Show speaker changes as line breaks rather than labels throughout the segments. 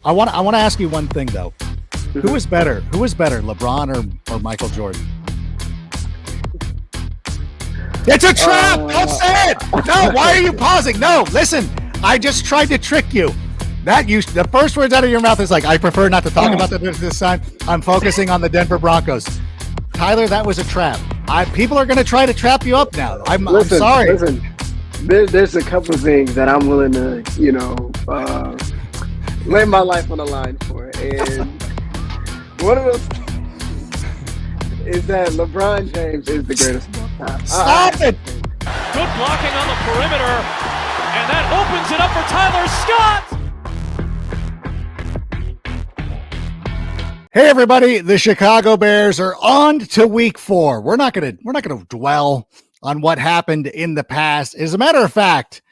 I want to ask you one thing though. Who
Mhm.
is better? Who is better, LeBron or Michael Jordan? It's a trap. Don't
Uh,
say it. No. Why are you pausing? No. Listen. I just tried to trick you. The first words out of your mouth is like, I prefer not to talk about this time. I'm focusing on the Denver Broncos. Tyler, that was a trap. People are going to try to trap you up now. I'm
listen,
sorry.
listen. There's a couple of things that I'm willing to, lay my life on the line for, and one of those is that LeBron James is the greatest of all time. I
Stop
have
it.
to say.
Good blocking on the perimeter, and that opens it up for Tyler Scott.
Hey everybody, the Chicago Bears are on to week 4. We're not gonna dwell on what happened in the past. As a matter of fact,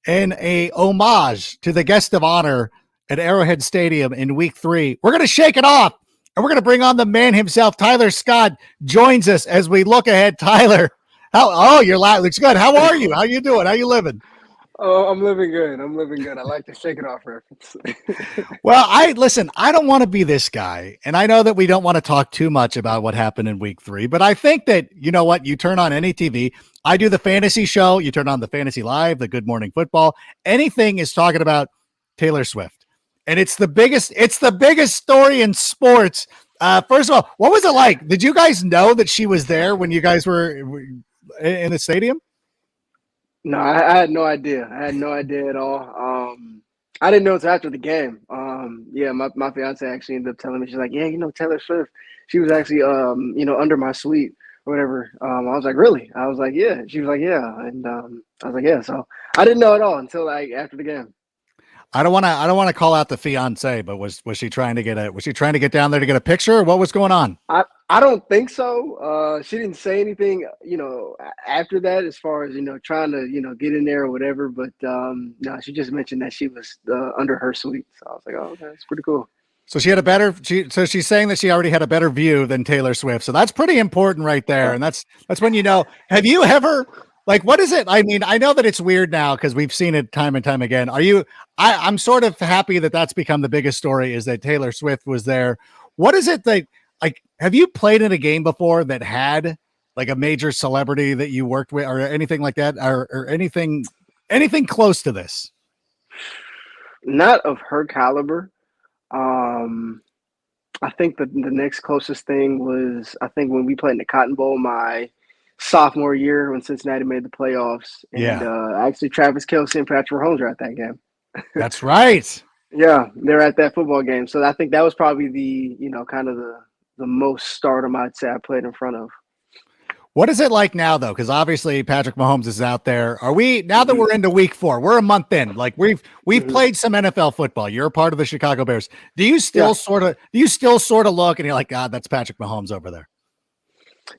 in a homage to the guest of honor at Arrowhead Stadium in week 3, we're gonna shake it off and we're gonna bring on the man himself. Tyler Scott joins us as we look ahead. Tyler, your laugh looks good. How are you? How you doing? How you living?
Oh, I'm living good. I'm living good. I like the shake it off reference.
Well, I don't want to be this guy. And I know that we don't want to talk too much about what happened in week 3, but I think that, you know what, you turn on any TV, I do the fantasy show, you turn on the Fantasy Live, the Good Morning Football, anything is talking about Taylor Swift. And it's the biggest story in sports. First of all, what was it like? Did you guys know that she was there when you guys were in the stadium?
No, I had no idea. I had no idea at all. I didn't know until after the game. Yeah, my fiance actually ended up telling me, she's like, yeah, Taylor Swift, she was actually, under my suite or whatever. I was like, really? I was like, yeah. She was like, yeah, and I was like, yeah. So I didn't know at all until like after the game.
I don't want to call out the fiance, but was she trying to get down there to get a picture, or what was going on?
I don't think so. She didn't say anything, after that, as far as trying to get in there or whatever. But no, she just mentioned that she was under her suite. So I was like, oh, okay, that's pretty cool.
So she had a better so she's saying that she already had a better view than Taylor Swift. So that's pretty important right there.
Yeah.
And that's when you know. Have you ever like what is it? I mean, I know that it's weird now because we've seen it time and time again. I'm sort of happy that that's become the biggest story is that Taylor Swift was there. What is it that like have you played in a game before that had like a major celebrity that you worked with or anything like that or anything close to this?
Not of her caliber. Um, I think the next closest thing was, I think, when we played in the Cotton Bowl my sophomore year when Cincinnati made the playoffs, and
Yeah,
actually Travis Kelce and Patrick Mahomes were at that game.
that's right.
Yeah, they're at that football game. So I think that was probably the kind of the most stardom I'd say I played in front of.
What is it like now, though? Because obviously Patrick Mahomes is out there. Are we now that
Hmm.
we're into week 4? We're a month in. Like we've
Hmm.
played some NFL football. You're a part of the Chicago Bears. Do you
Yeah,
still sort of look and you're like, God, that's Patrick Mahomes over there?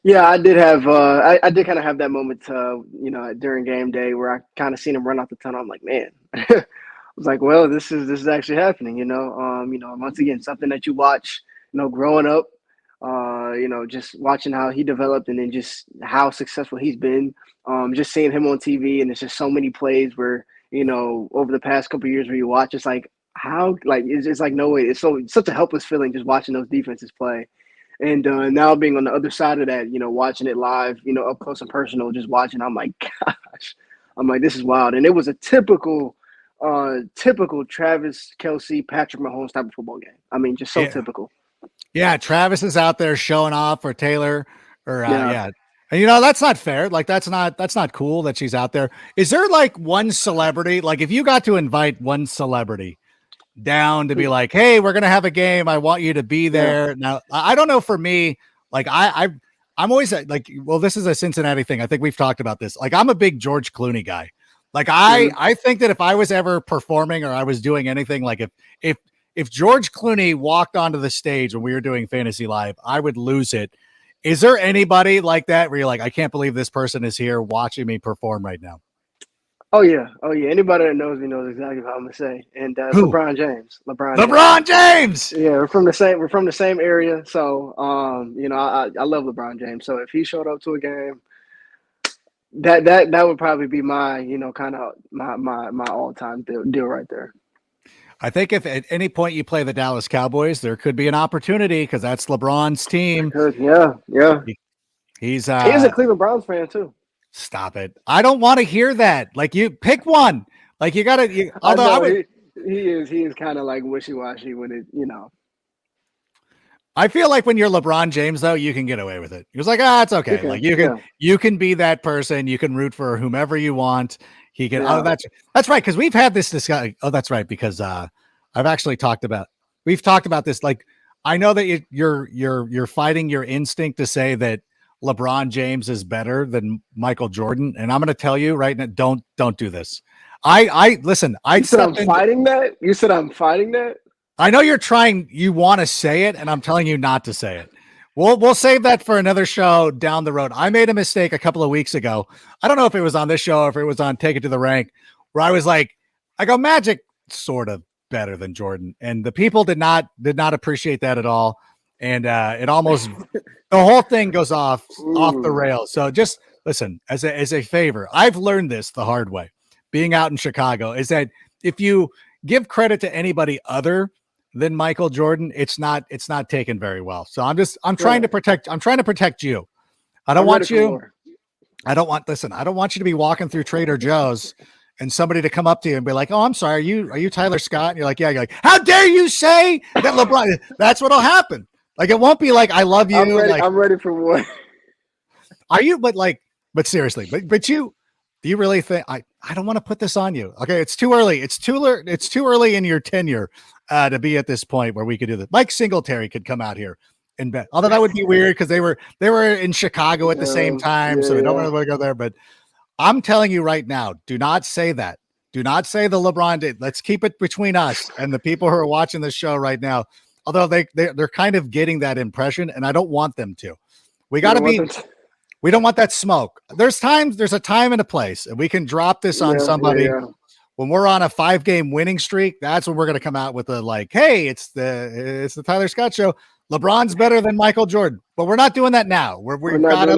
yeah, I did have I did kind of have that moment during game day where I kind of seen him run out the tunnel. I'm like, man. I was like, well, this is actually happening, once again, something that you watch, growing up, just watching how he developed and then just how successful he's been. Just seeing him on TV, and it's just so many plays where, over the past couple of years where you watch, it's like how like it's like no way. It's such a helpless feeling just watching those defenses play. And now being on the other side of that, watching it live, up close and personal, just watching, I'm like, gosh, I'm like, this is wild. And it was a typical Travis Kelsey, Patrick Mahomes type of football game. I mean, just so
Yeah,
typical.
yeah. Travis is out there showing off for Taylor, or
Yeah.
yeah. And that's not fair. Like that's not cool that she's out there. Is there like one celebrity? Like if you got to invite one celebrity down to be like, hey, we're gonna have a game. I want you to be
Yeah.
there. Now, I don't know for me, like I'm always like, well, this is a Cincinnati thing. I think we've talked about this. Like, I'm a big George Clooney guy. Like, I
Hmm.
I think that if I was ever performing or I was doing anything, like if if George Clooney walked onto the stage when we were doing Fantasy Live, I would lose it. Is there anybody like that where you're like, I can't believe this person is here watching me perform right now?
Oh yeah. Oh yeah. Anybody that knows me knows exactly what I'm gonna say. And
Who?
LeBron James. LeBron James.
LeBron James.
Yeah, we're from the same area. So I love LeBron James. So if he showed up to a game, that would probably be my kind of my all time deal right there.
I think if at any point you play the Dallas Cowboys, there could be an opportunity because that's LeBron's team.
Yeah, yeah.
He's
He's a Cleveland Browns fan too.
Stop it. I don't want to hear that. Like you pick one. Like you gotta
Although I would, he is kind of like wishy-washy when it,
I feel like when you're LeBron James, though, you can get away with it. He was like, it's okay.
Okay,
Like you can be that person. You can root for whomever you want. He can.
Yeah.
Oh, that's right. Because we've had this discussion. Oh, that's right. Because I've actually we've talked about this. Like I know that you're fighting your instinct to say that LeBron James is better than Michael Jordan, and I'm going to tell you right now, don't do this. I listen.
You said I'm fighting that. You said I'm fighting that.
I know you want to say it, and I'm telling you not to say it. We'll save that for another show down the road. I made a mistake a couple of weeks ago. I don't know if it was on this show or if it was on Take It to the Rank, where I was like, I go, Magic sort of better than Jordan. And the people did not appreciate that at all. And it almost the whole thing goes off the rails. So just listen, as a favor, I've learned this the hard way, being out in Chicago, is that if you give credit to anybody other than Michael Jordan, it's not taken very well. So I'm trying to protect you. I don't want you to be walking through Trader Joe's and somebody to come up to you and be like, "Oh, I'm sorry, are you Tyler Scott?" And you're like, "Yeah." You're like, "How dare you say that LeBron?" That's what'll happen. Like it won't be like, "I love you."
I'm ready for what?
Are you? But seriously, but you. Do you really think I don't want to put this on you? Okay, it's too early. It's too early in your tenure to be at this point where we could do this. Mike Singletary could come out here and bet. Although that would be weird because they were in Chicago at the same time, so we don't really want to go there. But I'm telling you right now, do not say that. Do not say the LeBron did. Let's keep it between us and the people who are watching this show right now. Although they're kind of getting that impression, and I don't want them to. We got to be. We don't want that smoke. There's a time and a place, and we can drop this on somebody. Yeah. When we're on a 5-game winning streak, that's when we're going to come out with hey, it's the Tyler Scott show. LeBron's better than Michael Jordan, but we're not doing that now. We're not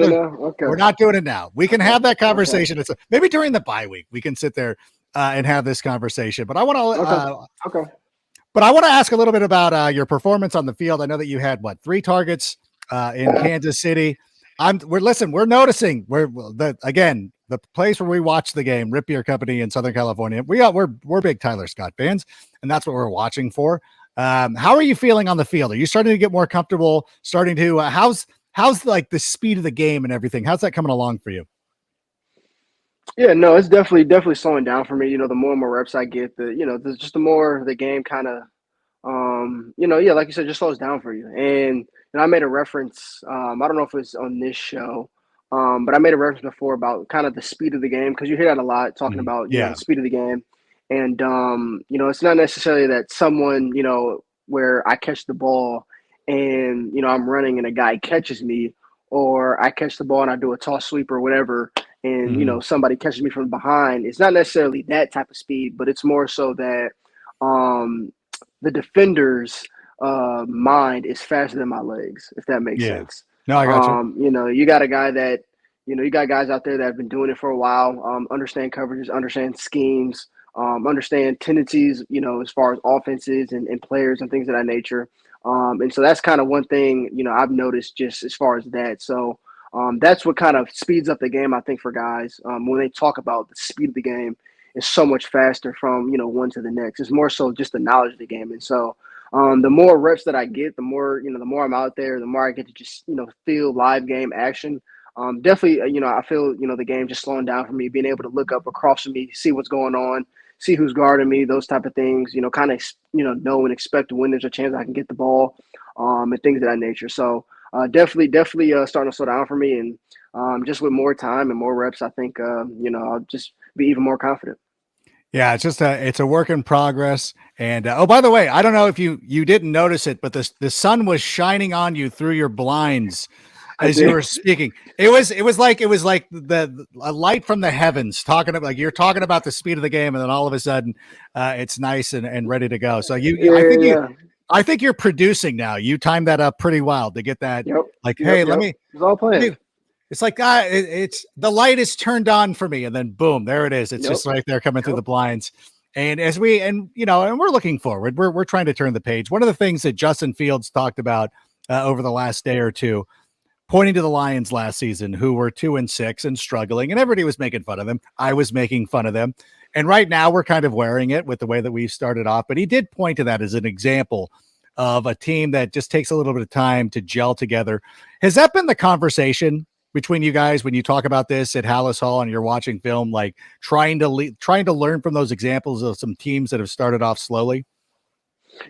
doing it now. We can have that conversation. Okay. Maybe during the bye week, we can sit there and have this conversation. But I want to, But I want to ask a little bit about your performance on the field. I know that you had 3 targets in Kansas City. We're noticing the place where we watch the game, Rip Beer Company in Southern California. We're big Tyler Scott fans, and that's what we're watching for. How are you feeling on the field? Are you starting to get more comfortable? Starting to how's like the speed of the game and everything? How's that coming along for you?
Yeah, no, it's definitely slowing down for me. The more and more reps I get, just the more the game kind of, like you said, just slows down for you. And I made a reference. I don't know if it's on this show, but I made a reference before about kind of the speed of the game because you hear that a lot talking about the speed of the game. And it's not necessarily that someone where I catch the ball and I'm running and a guy catches me, or I catch the ball and I do a toss sweep or whatever, and somebody catches me from behind. It's not necessarily that type of speed, but it's more so that the defender's mind is faster than my legs, if that makes sense.
No, I got you.
You got a guy that, you got guys out there that have been doing it for a while, understand coverages, understand schemes, understand tendencies, as far as offenses and players and things of that nature. And so that's kind of one thing, I've noticed just as far as that. So that's what kind of speeds up the game, I think, for guys. When they talk about the speed of the game, it's so much faster from, one to the next. It's more so just the knowledge of the game. And so the more reps that I get, the more I'm out there, the more I get to just, feel live game action. Definitely, I feel, the game just slowing down for me, being able to look up across from me, see what's going on, see who's guarding me, those type of things, kind of, know and expect when there's a chance I can get the ball, and things of that nature. So definitely starting to slow down for me. And just with more time and more reps, I think, I'll just be even more confident.
Yeah, it's a work in progress. And oh, by the way, I don't know if you didn't notice it, but the sun was shining on you through your blinds as you were speaking. It was like a light from the heavens talking about you're talking about the speed of the game, and then all of a sudden it's nice and ready to go. So I think you're producing now. You timed that up pretty well to get that. Let me.
It's all planned.
It's like it's the light is turned on for me, and then boom, there it is. It's just right there coming through the blinds. And as we, and we're looking forward, we're trying to turn the page. One of the things that Justin Fields talked about over the last day or two, pointing to the Lions last season, who were 2-6 and struggling, and everybody was making fun of them. I was making fun of them. And right now we're kind of wearing it with the way that we started off. But he did point to that as an example of a team that just takes a little bit of time to gel together. Has that been the conversation between you guys when you talk about this at Hallis Hall and you're watching film, like trying to learn from those examples of some teams that have started off slowly?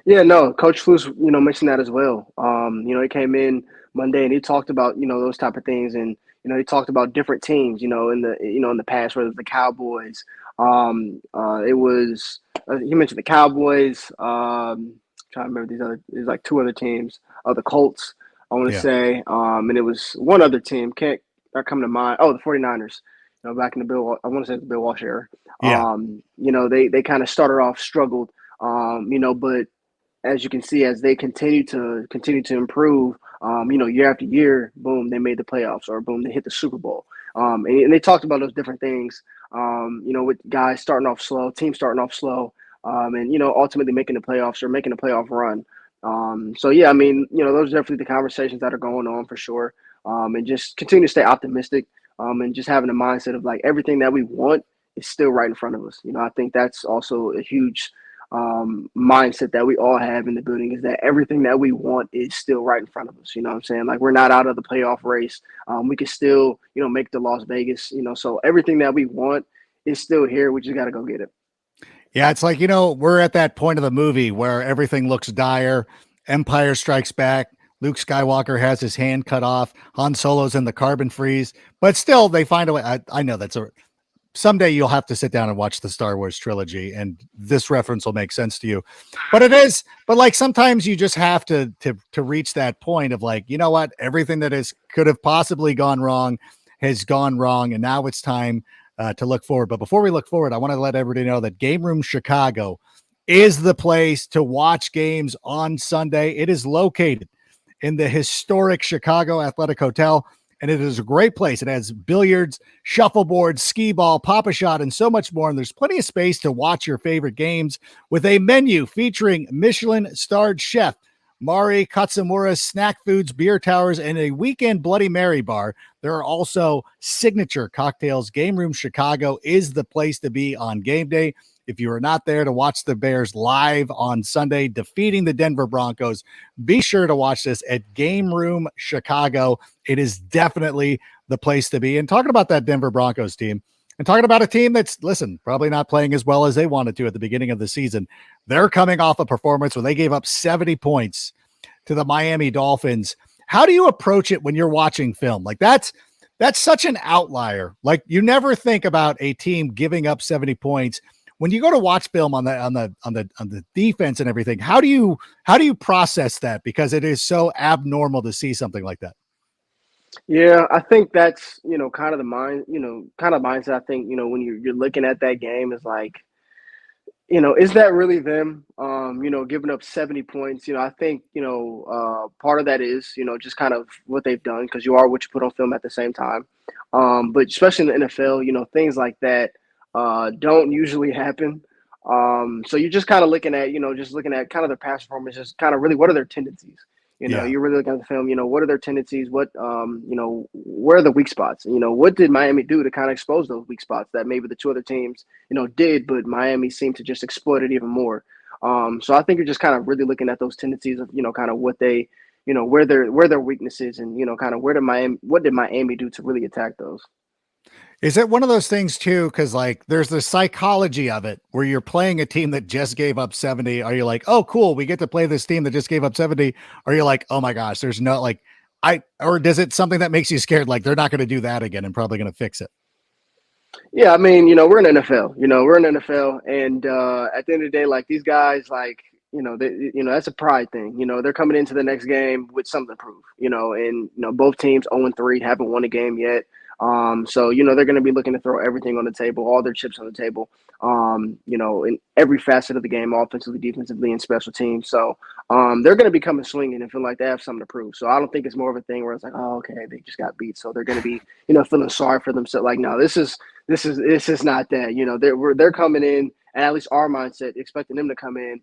Yeah, no, Coach Flus, mentioned that as well. He came in Monday and he talked about, those type of things. And, he talked about different teams, in the past, whether it's the Cowboys. It was, he mentioned the Cowboys, trying to remember there's like two other teams, the Colts, I want to
Yeah.
say. And it was one other team, can't come to mind. Oh, the 49ers, back in I want to say the Bill Walsh era.
Yeah.
They kind of started off struggled, but as you can see, as they continue to improve, year after year, boom, they made the playoffs, or boom, they hit the Super Bowl. And they talked about those different things. With guys starting off slow, teams starting off slow, and ultimately making the playoffs or making a playoff run. So yeah, I mean, those are definitely the conversations that are going on for sure. And just continue to stay optimistic, and just having a mindset of like everything that we want is still right in front of us. I think that's also a huge mindset that we all have in the building, is that everything that we want is still right in front of us. You know what I'm saying? Like, we're not out of the playoff race. We can still, make the Las Vegas, so everything that we want is still here. We just got to go get it.
Yeah. It's like, we're at that point of the movie where everything looks dire. Empire Strikes Back. Luke Skywalker has his hand cut off. Han Solo's in the carbon freeze, but still they find a way. I know someday you'll have to sit down and watch the Star Wars trilogy, and this reference will make sense to you. But like sometimes you just have to reach that point of like, you know what, everything that could have possibly gone wrong has gone wrong, and now it's time to look forward. But before we look forward, I want to let everybody know that Game Room Chicago is the place to watch games on Sunday. It is located in the historic Chicago Athletic Hotel, and it is a great place. It has billiards, shuffleboard, skee ball, pop-a-shot, and so much more. And there's plenty of space to watch your favorite games with a menu featuring Michelin-starred chef Mari Katsumura's snack foods, beer towers, and a weekend Bloody Mary bar. There are also signature cocktails. Game Room Chicago is the place to be on game day. If you are not there to watch the Bears live on Sunday defeating the Denver Broncos, be sure to watch this at Game Room Chicago. It is definitely the place to be. And talking about that Denver Broncos team, and talking about a team that's, probably not playing as well as they wanted to at the beginning of the season. They're coming off a performance where they gave up 70 points to the Miami Dolphins. How do you approach it when you're watching film? Like that's such an outlier. Like, you never think about a team giving up 70 points. When you go to watch film on the defense and everything, how do you process that? Because it is so abnormal to see something like that.
Yeah, I think that's, kind of the mindset. I think, when you're looking at that game, is like, is that really them, giving up 70 points? I think, part of that is, just kind of what they've done, because you are what you put on film at the same time. But especially in the NFL, things like that don't usually happen. So you're just kind of looking at, kind of their past performance, just kind of really what are their tendencies.
Yeah.
You're really looking at the film, what are their tendencies? What, where are the weak spots? What did Miami do to kind of expose those weak spots that maybe the two other teams, did, but Miami seemed to just exploit it even more. So I think you're just kind of really looking at those tendencies of, kind of what they, where their weaknesses, and, kind of what did Miami do to really attack those?
Is it one of those things too? Cause like there's the psychology of it where you're playing a team that just gave up 70. Are you like, oh, cool, we get to play this team that just gave up 70? Or you're like, oh my gosh, there's no or does it something that makes you scared? Like they're not going to do that again and probably going to fix it.
Yeah, I mean, we're in NFL, and at the end of the day, like these guys, like, that's a pride thing. They're coming into the next game with something to prove, and, both teams 0-3, haven't won a game yet. So, they're going to be looking to throw everything on the table, all their chips on the table, in every facet of the game, offensively, defensively, and special teams. So, they're going to be coming swinging and feel like they have something to prove. So I don't think it's more of a thing where it's like, oh, okay, they just got beat, so they're going to be, feeling sorry for themselves. Like, no, this is not that. They're coming in and at least our mindset, expecting them to come in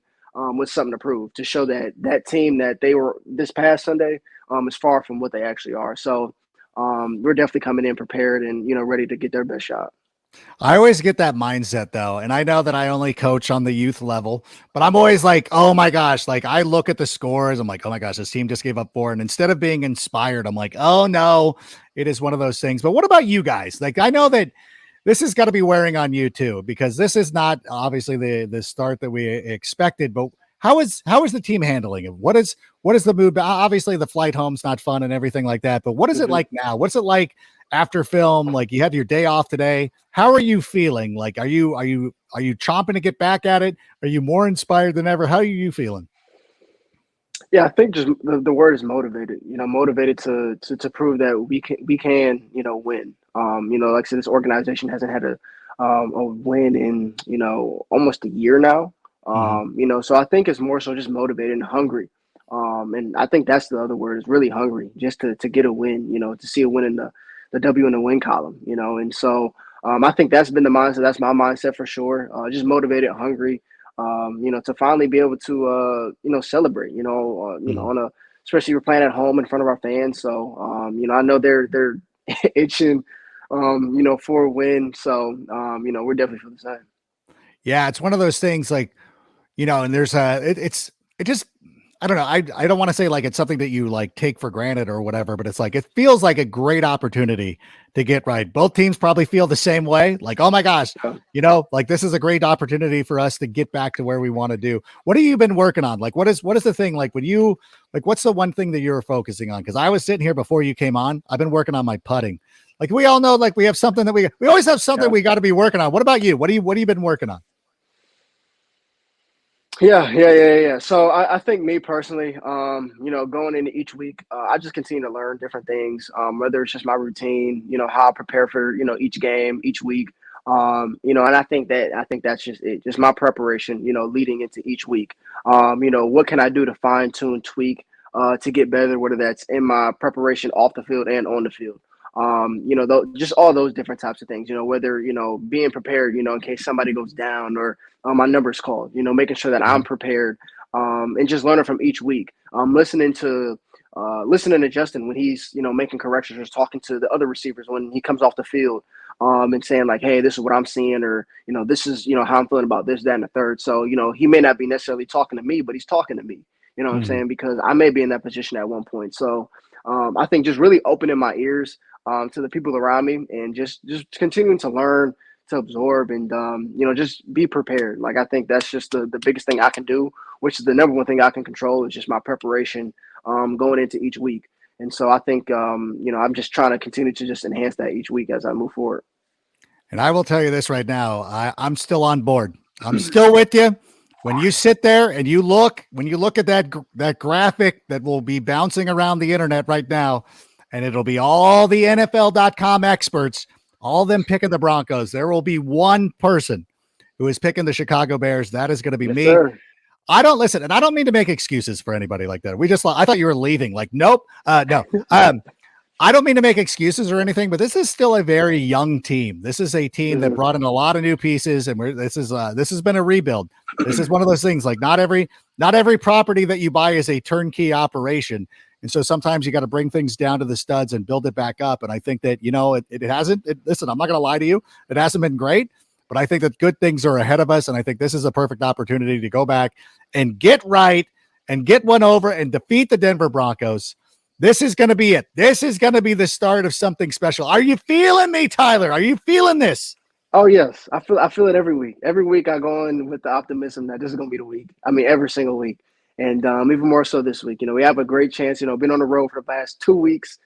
with something to prove, to show that that team that they were this past Sunday is far from what they actually are. So we're definitely coming in prepared and, ready to get their best shot.
I always get that mindset though. And I know that I only coach on the youth level, but I'm always like, oh my gosh, like I look at the scores. I'm like, oh my gosh, this team just gave up 4. And instead of being inspired, I'm like, oh no, it is one of those things. But what about you guys? Like, I know that this has got to be wearing on you too, because this is not obviously the start that we expected, but how is the team handling it? What is the mood? Obviously the flight home's not fun and everything like that, but what is it like now? What's it like after film? Like, you had your day off today. How are you feeling? Like, are you chomping to get back at it? Are you more inspired than ever? How are you feeling?
Yeah, I think just the word is motivated. Motivated to prove that we can win. Like I said, this organization hasn't had a win in almost a year now. So I think it's more so just motivated and hungry. And I think that's the other word, is really hungry, just to get a win. To see a win in the W in the win column. And so I think that's been the mindset. That's my mindset for sure. Just motivated, hungry. To finally be able to, celebrate, on especially we're playing at home in front of our fans. So, I know they're itching, for a win. So, we're definitely for the same.
Yeah, it's one of those things like, and there's it just, I don't know. I don't want to say like it's something that you like take for granted or whatever, but it's like, it feels like a great opportunity to get right. Both teams probably feel the same way. Like, oh my gosh, like this is a great opportunity for us to get back to where we want to do. What have you been working on? Like, what is the thing? Like what's the one thing that you're focusing on? Cause I was sitting here before you came on, I've been working on my putting. Like, we all know, like we have something that we always have something we got to be working on. What about you? What have you been working on?
Yeah. So I think me personally, going into each week, I just continue to learn different things, whether it's just my routine, how I prepare for, each game, each week. And I think that's just it, just my preparation, leading into each week. What can I do to fine tune, tweak, to get better, whether that's in my preparation off the field and on the field. Just all those different types of things, whether, being prepared, in case somebody goes down or my number's called, making sure that I'm prepared, and just learning from each week, listening to Justin when he's, making corrections, or talking to the other receivers when he comes off the field, and saying like, hey, this is what I'm seeing, or, this is, how I'm feeling about this, that, and the third. So, he may not be necessarily talking to me, but he's talking to me, what I'm saying? Because I may be in that position at one point. So I think just really opening my ears to the people around me, and just continuing to learn, to absorb, and just be prepared. Like, I think that's just the biggest thing I can do, which is the number one thing I can control, is just my preparation going into each week. And so I think I'm just trying to continue to just enhance that each week as I move forward.
And I will tell you this right now, I'm still on board. I'm still with you. When you sit there and when you look at that graphic that will be bouncing around the internet right now, and it'll be all the NFL.com experts, all of them picking the Broncos. There will be one person who is picking the Chicago Bears. That is going to be me.
Sir.
I don't listen, and I don't mean to make excuses for anybody like that. I thought you were leaving. Like, nope. No. I don't mean to make excuses or anything, but this is still a very young team. This is a team that brought in a lot of new pieces, and this has been a rebuild. This is one of those things, like not every property that you buy is a turnkey operation. And so sometimes you got to bring things down to the studs and build it back up. And I think that, it hasn't, listen, I'm not going to lie to you. It hasn't been great, but I think that good things are ahead of us. And I think this is a perfect opportunity to go back and get right and get one over and defeat the Denver Broncos. This is going to be it. This is going to be the start of something special. Are you feeling me, Tyler? Are you feeling this?
Oh yes. I feel it every week. Every week I go in with the optimism that this is going to be the week. I mean, every single week. And even more so this week. We have a great chance, been on the road for the past 2 weeks.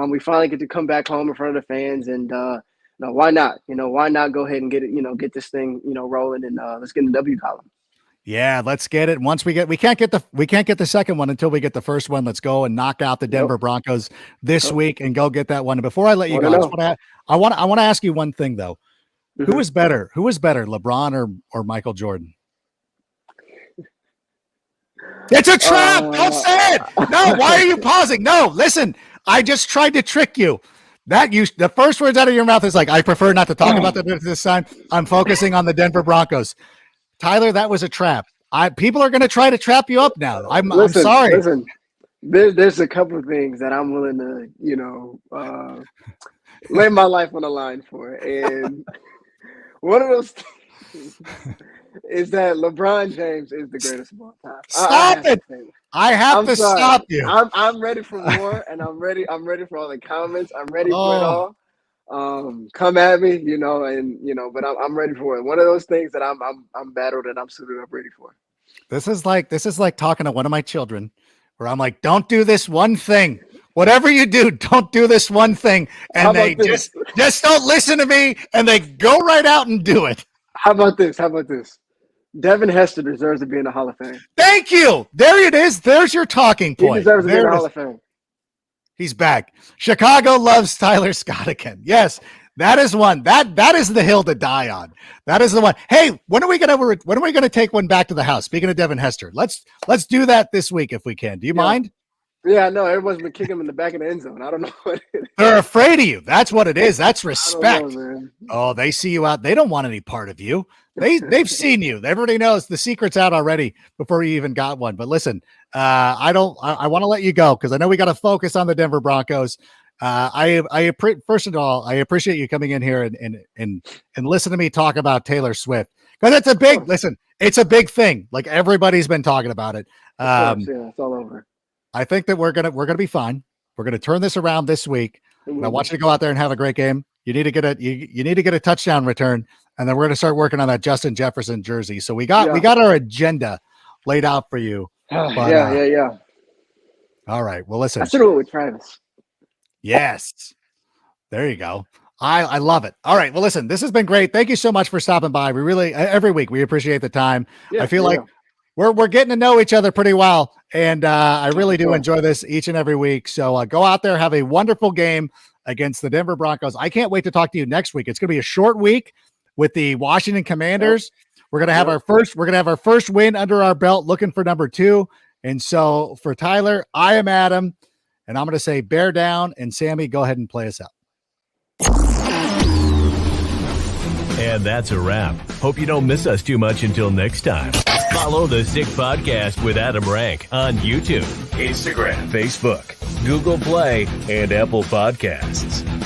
We finally get to come back home in front of the fans, and why not? Why not go ahead and get it, get this thing, rolling, and let's get in the W column.
Yeah, let's get it. Once we can't get the second one until we get the first one. Let's go and knock out the Denver Broncos this week and go get that one. And before I let you go, I want to ask you one thing though. Who is better? Who is better, LeBron or Michael Jordan? It's a trap. Don't say it. No, why are you pausing? No, listen, I just tried to trick you. The first words out of your mouth is like, I prefer not to talk about this time. I'm focusing on the Denver Broncos. Tyler, that was a trap. People are going to try to trap you up now. I'm
Listen,
sorry.
Listen, there's a couple of things that I'm willing to, lay my life on the line for. And one of those things is that LeBron James is the greatest of all time.
Stop it. I have to
sorry.
stop you.
I'm ready for more, and I'm ready for all the comments. I'm ready for it all. Come at me, but I'm ready for it. One of those things that I'm battled and I'm suited up ready for.
This is like talking to one of my children where I'm like, don't do this one thing. Whatever you do, don't do this one thing. And they just don't listen to me and they go right out and do it.
How about this? Devin Hester deserves to be in the Hall of Fame.
Thank you. There it is. There's your talking point.
He deserves to be in the Hall of Fame.
He's back. Chicago loves Tyler Scott again. Yes, that is one. That is the hill to die on. That is the one. Hey, when are we gonna take one back to the house? Speaking of Devin Hester, let's do that this week if we can. Do you mind?
Yeah, no, everyone's been kicking him in the back of the end zone. I don't know what it is.
They're afraid of you. That's what it is. That's respect.
Man.
Oh, they see you out. They don't want any part of you. They've seen you. Everybody knows the secret's out already before you even got one. But listen, I want to let you go because I know we got to focus on the Denver Broncos. First of all, I appreciate you coming in here and listen to me talk about Taylor Swift because it's a big thing. Like everybody's been talking about it.
Yeah, it's all over.
I think that we're gonna be fine. We're gonna turn this around this week. And I want you to go out there and have a great game. You need to get a touchdown return, and then we're gonna start working on that Justin Jefferson jersey. So we got our agenda laid out for you.
But, yeah.
All right. Well, listen.
I should have went with Travis.
Yes. There you go. I love it. All right. Well, listen. This has been great. Thank you so much for stopping by. We really every week we appreciate the time. I feel like we're getting to know each other pretty well. And I really do enjoy this each and every week. So go out there, have a wonderful game against the Denver Broncos. I can't wait to talk to you next week. It's going to be a short week with the Washington Commanders. We're going to have our first win under our belt, looking for number 2. And so for Tyler, I am Adam, and I'm going to say bear down. And Sammy, go ahead and play us out.
And that's a wrap. Hope you don't miss us too much until next time. Follow the Sick Podcast with Adam Rank on YouTube, Instagram, Facebook, Google Play, and Apple Podcasts.